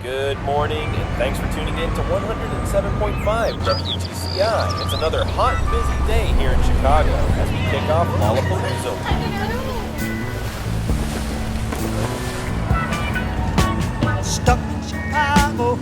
Good morning, and thanks for tuning in to 107.5 WTCI. It's another hot and busy day here in Chicago as we kick off Lollapalooza week. Stuck in Chicago,